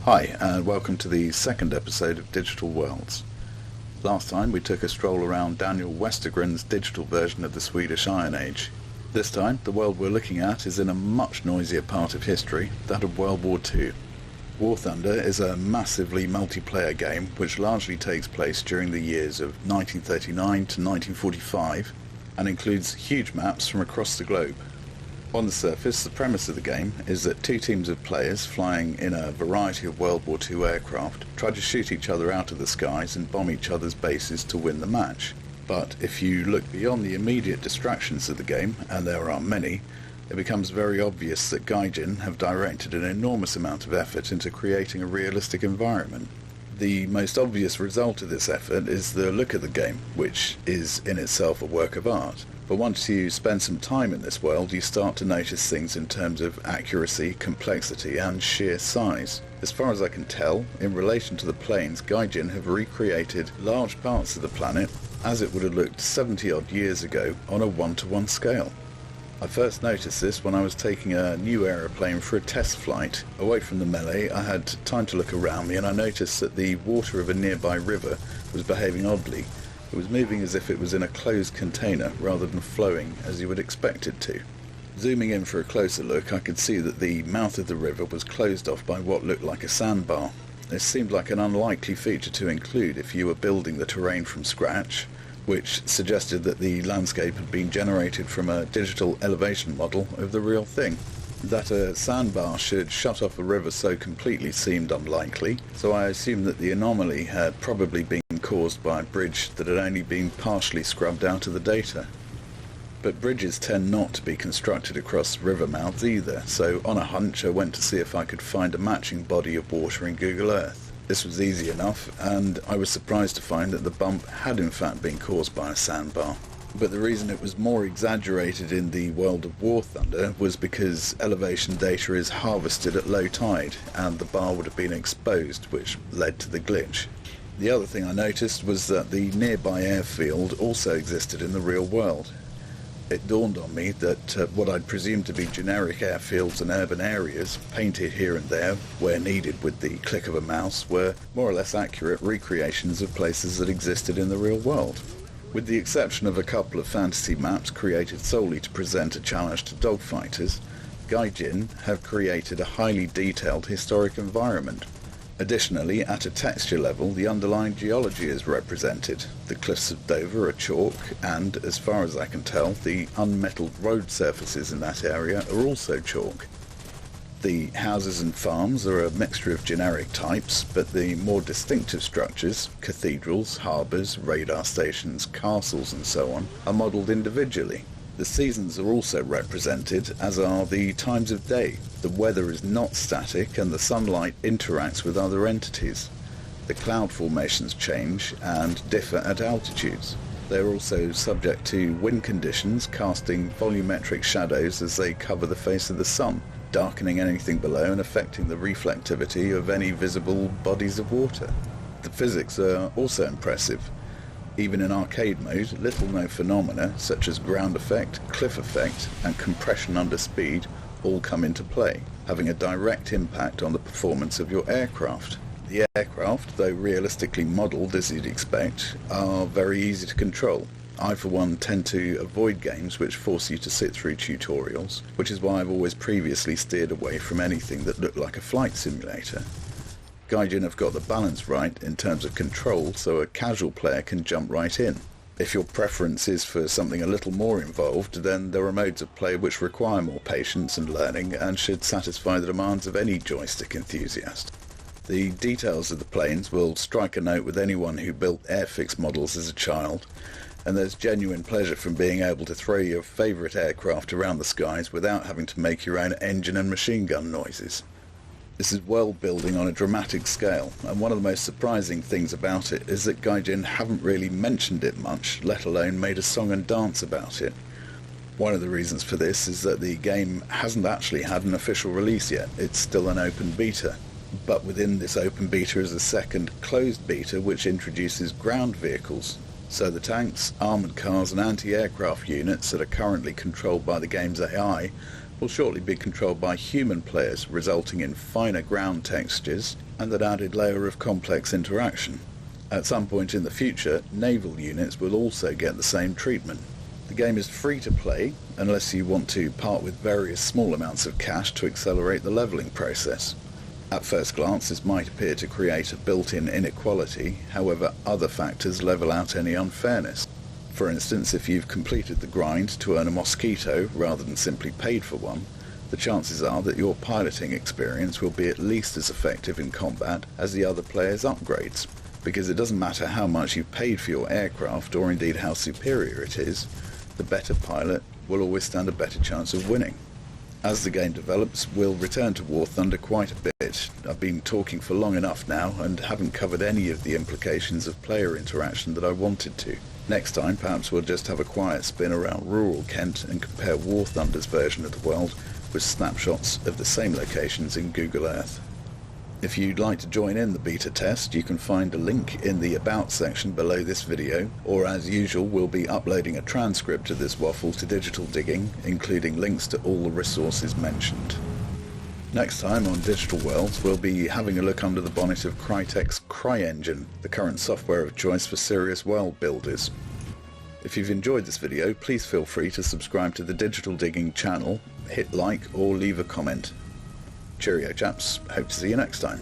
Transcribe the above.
Hi, and welcome to the second episode of Digital Worlds. Last time we took a stroll around Daniel Westergren's digital version of the Swedish Iron Age. This time, the world we're looking at is in a much noisier part of history, that of World War II. War Thunder is a massively multiplayer game which largely takes place during the years of 1939 to 1945 and includes huge maps from across the globe. On the surface, the premise of the game is that two teams of players flying in a variety of World War II aircraft try to shoot each other out of the skies and bomb each other's bases to win the match. But if you look beyond the immediate distractions of the game, and there are many, it becomes very obvious that Gaijin have directed an enormous amount of effort into creating a realistic environment. The most obvious result of this effort is the look of the game, which is in itself a work of art. But once you spend some time in this world, you start to notice things in terms of accuracy, complexity, and sheer size. As far as I can tell, in relation to the planes, Gaijin have recreated large parts of the planet as it would have looked 70-odd years ago on a one-to-one scale. I first noticed this when I was taking a new aeroplane for a test flight. Away from the melee, I had time to look around me and I noticed that the water of a nearby river was behaving oddly. It was moving as if it was in a closed container rather than flowing as you would expect it to. Zooming in for a closer look, I could see that the mouth of the river was closed off by what looked like a sandbar. This seemed like an unlikely feature to include if you were building the terrain from scratch, which suggested that the landscape had been generated from a digital elevation model of the real thing. That a sandbar should shut off a river so completely seemed unlikely, so I assumed that the anomaly had probably been caused by a bridge that had only been partially scrubbed out of the data. But bridges tend not to be constructed across river mouths either, so on a hunch I went to see if I could find a matching body of water in Google Earth. This was easy enough, and I was surprised to find that the bump had in fact been caused by a sandbar. But the reason it was more exaggerated in the world of War Thunder was because elevation data is harvested at low tide, and the bar would have been exposed, which led to the glitch. The other thing I noticed was that the nearby airfield also existed in the real world. It dawned on me that what I'd presumed to be generic airfields and urban areas, painted here and there where needed with the click of a mouse, were more or less accurate recreations of places that existed in the real world. With the exception of a couple of fantasy maps created solely to present a challenge to dogfighters, Gaijin have created a highly detailed historic environment. Additionally, at a texture level, the underlying geology is represented. The cliffs of Dover are chalk, and, as far as I can tell, the unmetalled road surfaces in that area are also chalk. The houses and farms are a mixture of generic types, but the more distinctive structures, cathedrals, harbours, radar stations, castles and so on, are modelled individually. The seasons are also represented, as are the times of day. The weather is not static and the sunlight interacts with other entities. The cloud formations change and differ at altitudes. They are also subject to wind conditions, casting volumetric shadows as they cover the face of the sun, darkening anything below and affecting the reflectivity of any visible bodies of water. The physics are also impressive. Even in arcade mode, little-known phenomena such as ground effect, cliff effect, and compression under speed all come into play, having a direct impact on the performance of your aircraft. The aircraft, though realistically modelled as you'd expect, are very easy to control. I, for one, tend to avoid games which force you to sit through tutorials, which is why I've always previously steered away from anything that looked like a flight simulator. Gaijin have got the balance right in terms of control, so a casual player can jump right in. If your preference is for something a little more involved, then there are modes of play which require more patience and learning and should satisfy the demands of any joystick enthusiast. The details of the planes will strike a note with anyone who built Airfix models as a child, and there's genuine pleasure from being able to throw your favourite aircraft around the skies without having to make your own engine and machine gun noises. This is world building on a dramatic scale, and one of the most surprising things about it is that Gaijin haven't really mentioned it much, let alone made a song and dance about it. One of the reasons for this is that the game hasn't actually had an official release yet. It's still an open beta. But within this open beta is a second closed beta which introduces ground vehicles. So the tanks, armoured cars and anti-aircraft units that are currently controlled by the game's AI will shortly be controlled by human players, resulting in finer ground textures and an added layer of complex interaction. At some point in the future, naval units will also get the same treatment. The game is free to play, unless you want to part with various small amounts of cash to accelerate the levelling process. At first glance, this might appear to create a built-in inequality, however other factors level out any unfairness. For instance, if you've completed the grind to earn a Mosquito rather than simply paid for one, the chances are that your piloting experience will be at least as effective in combat as the other player's upgrades, because it doesn't matter how much you've paid for your aircraft or indeed how superior it is, the better pilot will always stand a better chance of winning. As the game develops, we'll return to War Thunder quite a bit. I've been talking for long enough now and haven't covered any of the implications of player interaction that I wanted to. Next time, perhaps we'll just have a quiet spin around rural Kent and compare War Thunder's version of the world with snapshots of the same locations in Google Earth. If you'd like to join in the beta test, you can find a link in the About section below this video, or as usual we'll be uploading a transcript of this waffle to Digital Digging, including links to all the resources mentioned. Next time on Digital Worlds, we'll be having a look under the bonnet of Crytek's CryEngine, the current software of choice for serious world builders. If you've enjoyed this video, please feel free to subscribe to the Digital Digging channel, hit like or leave a comment. Cheerio chaps, hope to see you next time.